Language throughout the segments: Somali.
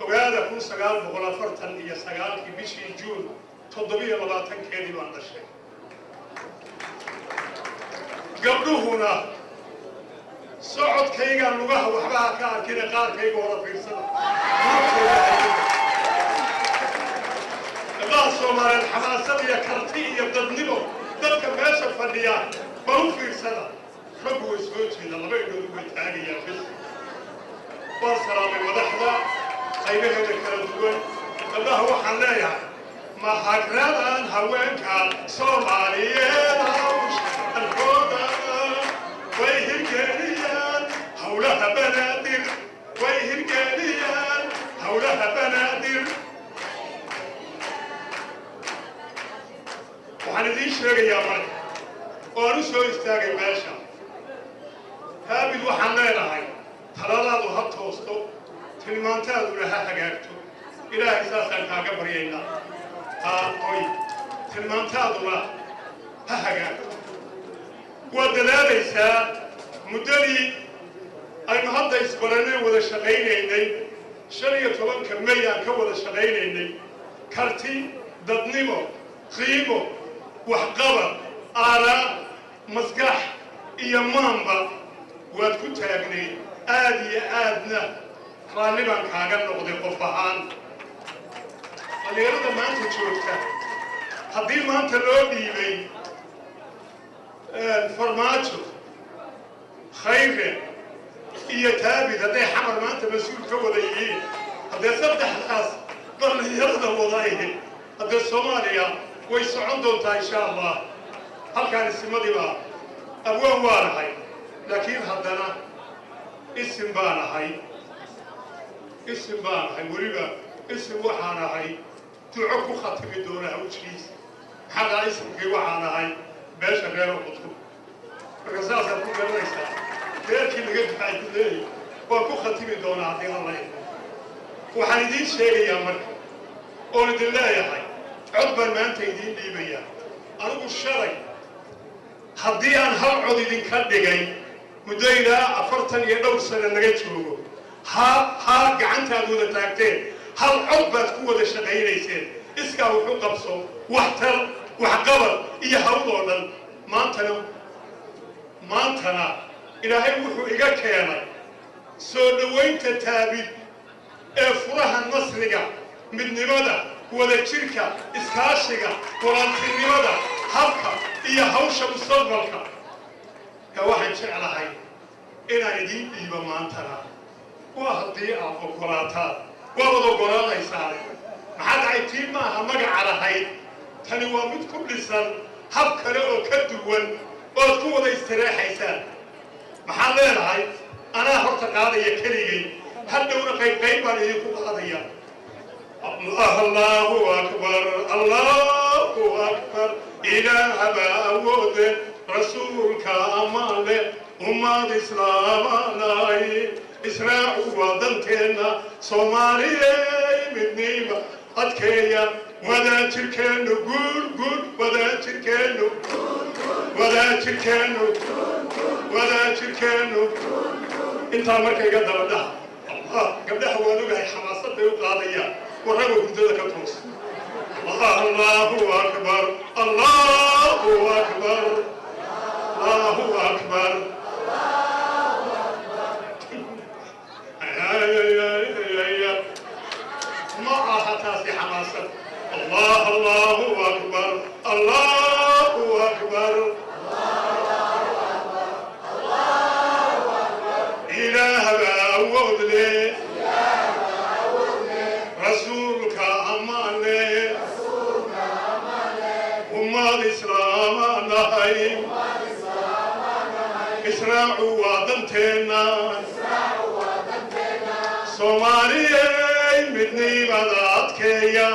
ogaada 1949 bishii Juun 7 baan dhashay gabdhuhuna socodkayga lugaha waxba ka arkina qaarkayga hore fiirsada gabdhaha Soomaaliyeed xamaasad iyo karti iyo dadnimo dadka meesha fadhiya bal u fiirsada rag way soo jeeda laba indhood way taagayaan bis waa salaamay madaxda qaybaheeda kala duwan gabdhaha waxaan leeyahay ma hagradan haweenka Soomaaliyeed hawshooda way hirgeliyaan hawlaha banaadir way hirgeliyaan hawlaha banaadir waxaan idiin sheegayaa marka oo aan u soo istaagay meesha haabid waxaan leenahay taladaadu ha toosto tilmaantaaduna ha hagaagto ilaahay saasaan kaaga baryaynaa oy tilmaantaaduna ha hagaagto waad dadaalaysaa muddadii aynu hadda isbaraneen wada shaqaynaynay 15 May aan ka wada shaqaynaynay karti dadnimo qiimo waxqabad aaraa maskax iyo maanba waad ku taagnay aad iyo aadna raalli baan kaaga noqday qof ahaan dhalinyarada maanta joogta haddii maanta loo dhiibay farmaajo khayre iyo taabid hadday xamar maanta mas-uul ka wada yihiin haddee saddexdaas dhalinyarada wadaayihin haddee Soomaaliya way socon doontaa insha Allah halkaan ismadiiba abwaan waanahay laakiin haddana isim baanahay weliba isim waxaanahay duco ku khatimi doona hawjiis maxaa isimkii waxaanahay beesha reer qudub marka saasaad ku garanaysaa reerkii laga baxay waa ku khatimi doonaa haddii alla waxaan idiin sheegayaa marka oon idin leeyahay cod baan maanta idiin dhiibayaa anigu shalay haddii aan hal cod idinka dhigay muddo ilaa 40 iyo dhowr sano laga joogo ha gacantaad wada taagteen hal cod baad ku wada shaqaynayseen iskaa wuxuu qabso waxtar waxqabad iyo hawl oo dhan maantana ilaahay wuxuu iga keenay soo dhawaynta taabid ee furaha nasriga midnimada wada jirka iskaashiga walaaltinimada habka iyo hawsha mustaqbalka ka waxaan jeclahay inaan idiin dhiibo maantana waa haddii aad oggolaataan waa wada oggolaanaysaa maxaa dhacay tii maaha magaca lahayd tani waa mid ku dhisan hab kale oo ka duwan ood ku wada istiraexaysaan maxaan leenahay anaa horta qaadaya keligay hadhowna qayb baan idinku qaadaya Allahu akbar Allahu akbar ilaha ba'awode rasuulka amale ummad islaamay israa'u wadanteena Soomaaliya midnima adkeeya wada jirkeenu guud wada jirkeenu inta markay ga dabadhaha gabdhaha waan ogahay xamaasad bay u qaadayaan warraba hurdada ka toos Allahu akbar Allahu akbar Allahu akbar ما أحتاج حماسة الله أكبر الله أكبر إله بعود لي رسولك أمان لي أمة الإسلام نهي إسرائيل وادنتنا Soomaaliya midnimada adkeeya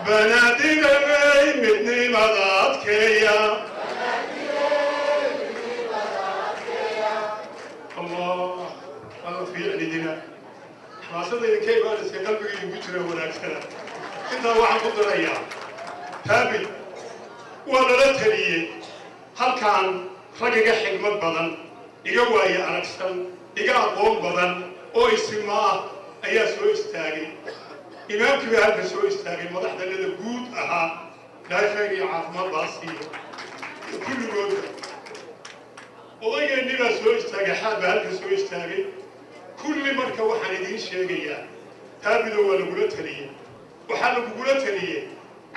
banaadigay midnimada adkeeya Allah fi cidina xaasada kay baan iska qalbiga ugu jira wanaagsana inta waxaan ku darayaa taabi wala la taliyay halkaan ragiga xigmad badan iga waaya aragsan iga aqoon badan oo isimaa ayaa soo istaagay imaamkii baa halka soo istaagay madaxdanada guud ahaa ilaahay khayr iyo caafimaad baa siiyo kulligooda odaygeenii baa soo istaagay xaal baa halka soo istaagay kulli marka waxaan idiin sheegayaa taabido waa lagula taliyey waxaa lagugula taliyey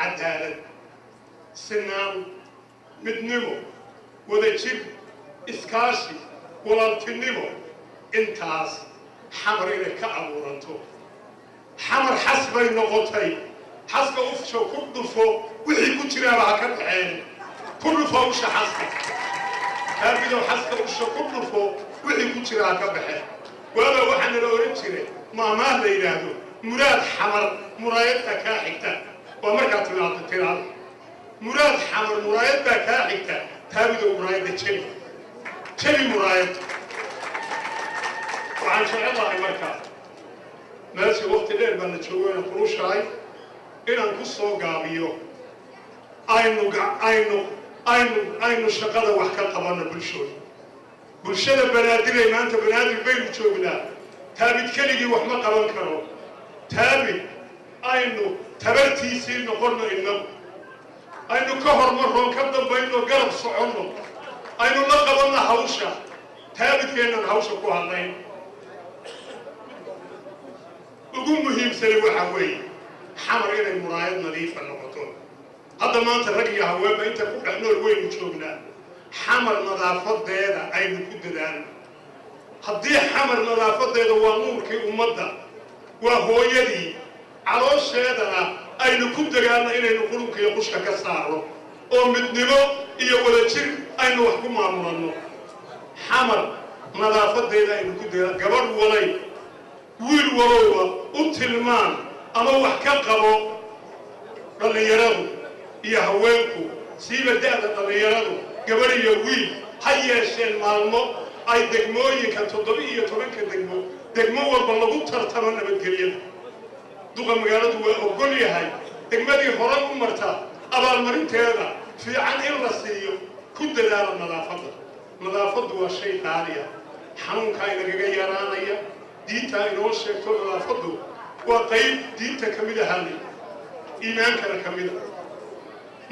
cadaalad sinaan midnimo wadajir iskaashi walaaltinimo intaas xamar inay ka abuuranto xamar xasbay noqotay xasba ufsho ku dhufo wixii ku jiraaba ha ka baxeen ku dhufo usha xasba taabido xasba usha ku dhufo wixii ku jira ha ka baxeen waaba waxaa nala oran jiray maamaah la yidhaahdo muraad xamar muraayadda kaa xigta waa markaa timaado tiraada muraad xamar muraayadda kaa xigta taabido muraayadda jebi muraayad waxaan jecelahay markaa meesha waqti dheer baan la joogayna kulushahay inaan ku soo gaabiyo aynu shaqada wax ka qabanno bulshada banaadirey maanta banaadir baynu joognaa taabid keligii wax ma qaban karo taabid aynu tabartiisii noqonno innagu aynu ka hormarroon ka dambayno garab soconno aynu la qabanno hawsha taabidkeennan hawsha ku hadlayn ugu muhiimsani waxaa weeye xamar inay muraayad nadiifa noqoto hadda maanta rag iyo haweenba inta ku dhex nool waynu joognaa xamar nadaafadeeda aynu ku dadaalno haddii xamar nadaafadeeda waa nuurkii ummadda waa hooyadii caloosheedana aynu ku dagaalno inaynu qurunka iyo qushka ka saarno oo midnimo iyo wadajir aynu wax ku maamulanno xamar nadaafadeeda aynu ku dagaalno gabadh walay wiil walowba u tilmaan ama wax ka qabo dhallinyaradu iyo haweenku siiba da'da dhallinyaradu gabadh iyo wiil ha yeesheen maalmo ay degmooyinka 17 degmo walba lagu tartamo nabadgelyada duqa magaaladu waa ogol yahay degmadii horay u marta abaalmarinteeda fiican in la siiyo ku dadaala nadaafaddu waa shay qaaliya xanuunkaa inagaga yaraanaya diinta inoo sheegto nadaafaddu waa qayb diinta ka mid ahani iimaankana ka mid ah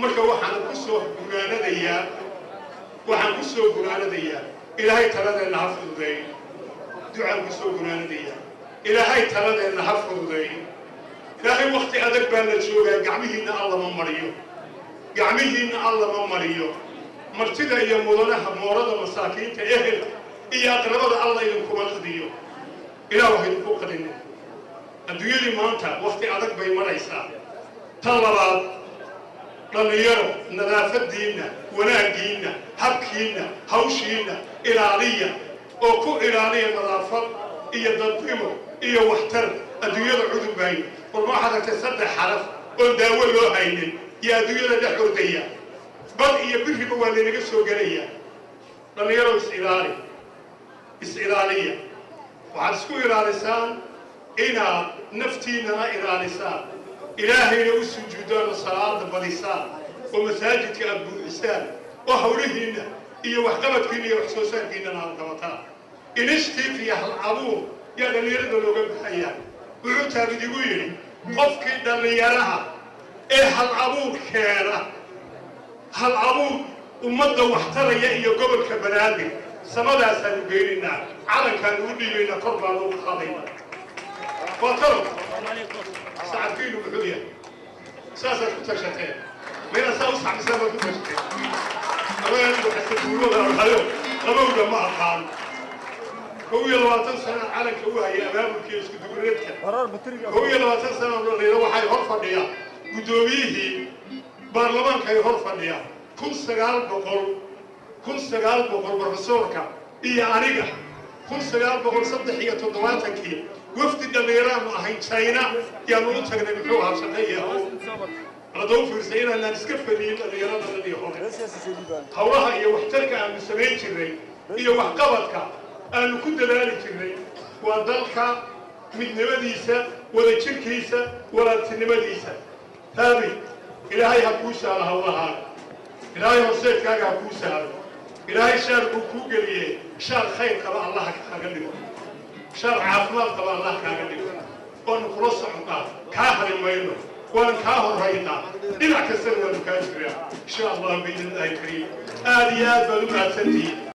marka waxaan ku soo gunaanadayaa ilaahay taladeenna ha fududeeyo ducaan ku soo gunaanadayaa ilaahay taladeenna ha fududeeyo ilaahay waqti adag baa la joogaa gacmihiinna alla ma mariyo martida iyo mudanaha moorada masaakiinta ehel iyo aqrabada alla idinkuma qadiyo ilaah wax idinku qadinin adduunyadii maanta waqti adag bay maraysaa tan labaad dhallinyaro nadaafadiinna wanaaggiinna habkiinna hawshiinna ilaaliya oo ku ilaaliya nadaafad iyo dadnimo iyo waxtar adduunyada cudub bayn warma waxaad aragtay 3 xaraf oo daawo loo haynin iyo adduunyada dhex ordaya bad iyo biriba waa laynaga soo gelaya dhallinyaro is-ilaaliya waxaad isku ilaalisaan inaad naftiinnana ilaalisaan ilaahayna u sujuudaan oo salaada badisaan oo masaajidka aad buuxisaan oo hawlihiinna iyo waxqabadkiinna iyo wax soo saarkiinnana aad qabataan inishtiif iyo hal abuur yaa dhallinyarada looga baxayaa wuxuu taabid igu yidhi qofkii dhallinyaraha ee hal abuur keena hal abuur ummadda waxtaraya iyo gobolka banaadir samadaasaan u geynaynaa calankaan ugu dhiibaynaa kor baan ugu qaadaynaa waa talo sacadkiinu muxuu yahay saasaad ku tashateen mayna saa u sacbisaan baad ku tashateen abaanigu xasaduulada arhayo qabowda ma aqaan 21 sano calanka u hayay abaabulkii isku dugureedka 21 sano dhallinyaro waxay hor fadhiyaan guddoomiyihii baarlamaanka ay hor fadhiyaan 1900 profesorka iyo aniga 1973 wafdi dhallinyaraanu ahayn China yaanu u tagnay muxuu ahaa shaqeeya radoo fiirsay inaan iska fadhiyin dhallinyarada iyo hore hawlaha iyo waxtarka aanu samayn jirnay iyo waxqabadka aanu ku dadaali jirnay waa dalka midnimadiisa wadajirkiisa walaaltinimadiisa taabi ilaahay ha kuu saalo hawlaha ilaahay horseedkaaga ha kuu saalo إلهي شار كوكولي شار خير كما الله كاغلي شار عافمات كما الله كاغلي وأن خلص عقاب كاهر الميلو وأن كاهر رينا إلى كسر والكاجريا إن شاء الله بإذن الله الكريم آليات بلوغات سنتي